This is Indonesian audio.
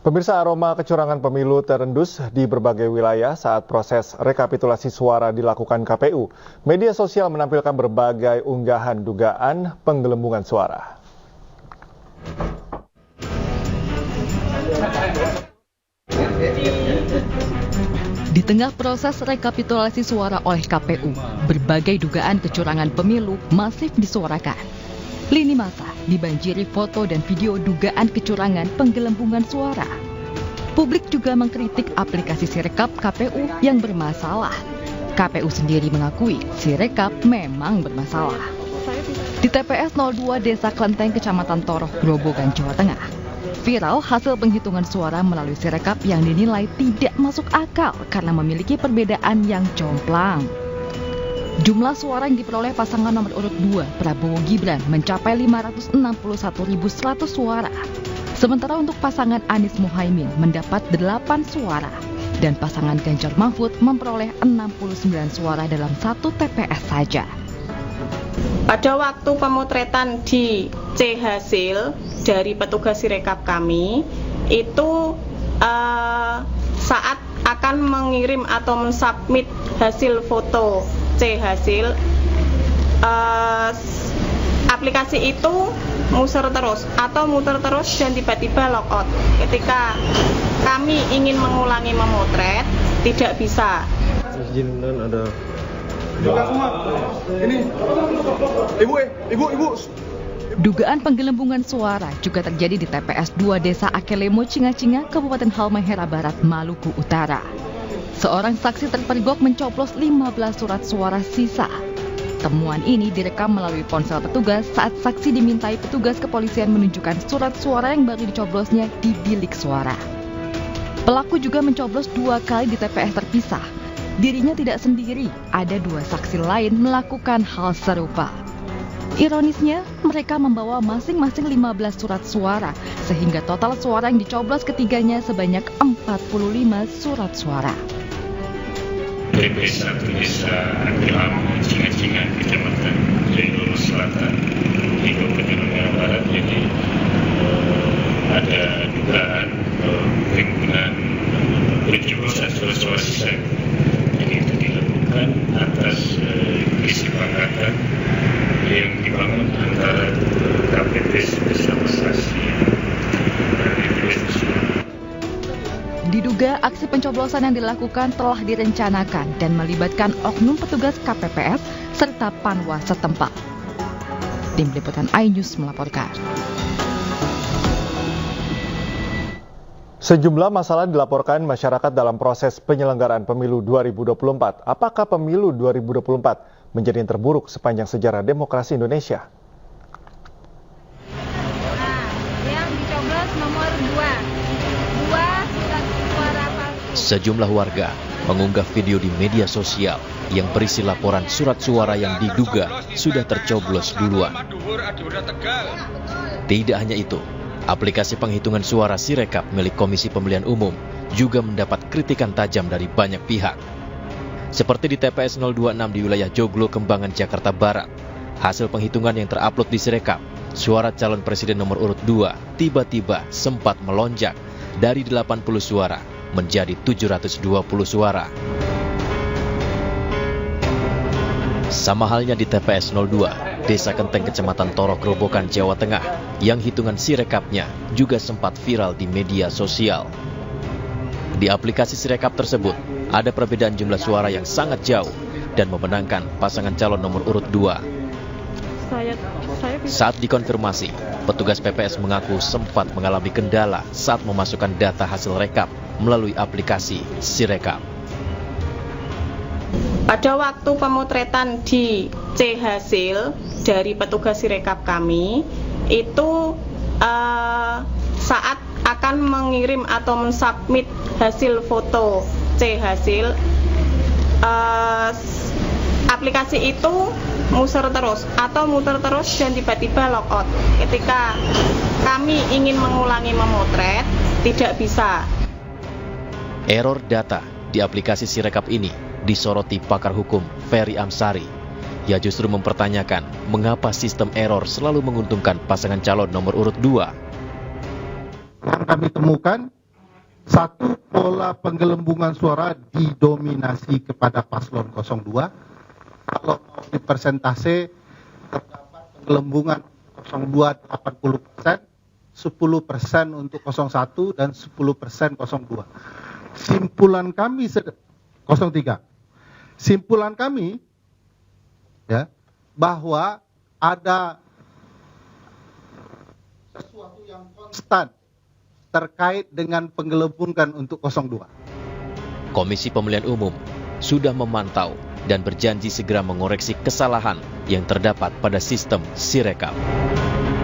Pemirsa, aroma kecurangan pemilu terendus di berbagai wilayah saat proses rekapitulasi suara dilakukan KPU. Media sosial menampilkan berbagai unggahan dugaan penggelembungan suara. Di tengah proses rekapitulasi suara oleh KPU, berbagai dugaan kecurangan pemilu masif disuarakan. Lini masa dibanjiri foto dan video dugaan kecurangan penggelembungan suara. Publik juga mengkritik aplikasi Sirekap KPU yang bermasalah. KPU sendiri mengakui Sirekap memang bermasalah. Di TPS 02 Desa Klenteng, Kecamatan Toroh, Grobogan, Jawa Tengah, viral hasil penghitungan suara melalui Sirekap yang dinilai tidak masuk akal karena memiliki perbedaan yang jomplang. Jumlah suara yang diperoleh pasangan nomor urut 2 Prabowo Gibran mencapai 561.100 suara. Sementara untuk pasangan Anies Muhaimin mendapat 8 suara dan pasangan Ganjar Mahfud memperoleh 69 suara dalam satu TPS saja. Pada waktu pemotretan di C hasil dari petugas Sirekap kami itu saat akan mengirim atau mensubmit hasil foto C hasil, aplikasi itu muter terus dan tiba-tiba logout. Ketika kami ingin mengulangi memotret, tidak bisa. Izin dan ada. Ini, ibu. Dugaan penggelembungan suara juga terjadi di TPS 2 Desa Akelemo, Cinga-Cinga, Kabupaten Halmahera Barat, Maluku Utara. Seorang saksi terpergok mencoblos 15 surat suara sisa. Temuan ini direkam melalui ponsel petugas saat saksi dimintai petugas kepolisian menunjukkan surat suara yang baru dicoblosnya di bilik suara. Pelaku juga mencoblos 2 kali di TPS terpisah. Dirinya tidak sendiri, ada 2 saksi lain melakukan hal serupa. Ironisnya, mereka membawa masing-masing 15 surat suara, sehingga total suara yang dicoblos ketiganya sebanyak 45 surat suara. TPS 1 Desa Akelemo, Cinga-Cinga, Kecamatan Jayaloro Selatan, di Kabupaten Halmahera Barat. Jadi ada dugaan penggunaan pencoblosan suara sisa. Jadi itu dilakukan atas kesepakatan yang dibangun antara KPPS bersama saksi dan TPS. Diduga aksi pencoblosan yang dilakukan telah direncanakan dan melibatkan oknum petugas KPPS serta Panwas setempat. Tim Liputan iNews melaporkan. Sejumlah masalah dilaporkan masyarakat dalam proses penyelenggaraan pemilu 2024. Apakah pemilu 2024 menjadi yang terburuk sepanjang sejarah demokrasi Indonesia? Yang dicoblos nomor 2 surat suara palsu. Sejumlah warga mengunggah video di media sosial yang berisi laporan surat suara yang diduga sudah tercoblos duluan. Tidak hanya itu, aplikasi penghitungan suara Sirekap milik Komisi Pemilihan Umum juga mendapat kritikan tajam dari banyak pihak. Seperti di TPS 026 di wilayah Joglo, Kembangan, Jakarta Barat, hasil penghitungan yang terupload di Sirekap, suara calon presiden nomor urut 2 tiba-tiba sempat melonjak dari 80 suara menjadi 720 suara. Sama halnya di TPS 02, Desa Klenteng, Kecamatan Toroh, Grobogan, Jawa Tengah, yang hitungan Sirekapnya juga sempat viral di media sosial. Di aplikasi Sirekap tersebut, ada perbedaan jumlah suara yang sangat jauh dan memenangkan pasangan calon nomor urut 2. Saat dikonfirmasi, petugas PPS mengaku sempat mengalami kendala saat memasukkan data hasil rekap melalui aplikasi Sirekap. Pada waktu pemotretan di C hasil dari petugas Sirekap kami itu saat akan mengirim atau mensubmit hasil foto C hasil, aplikasi itu muter terus dan tiba-tiba logout. Ketika kami ingin mengulangi memotret, tidak bisa. Error data di aplikasi Sirekap ini disoroti pakar hukum Ferry Amsari. Ia justru mempertanyakan mengapa sistem error selalu menguntungkan pasangan calon nomor urut 2. Yang kami temukan Satu, pola penggelembungan suara didominasi kepada paslon 02. Kalau mau di persentase, terdapat penggelembungan 02 80%, 10% untuk 01 dan 10% 02. Simpulan kami 03. Simpulan kami ya bahwa ada sesuatu yang konstan terkait dengan penggelembungan untuk 02. Komisi Pemilihan Umum sudah memantau dan berjanji segera mengoreksi kesalahan yang terdapat pada sistem Sirekap.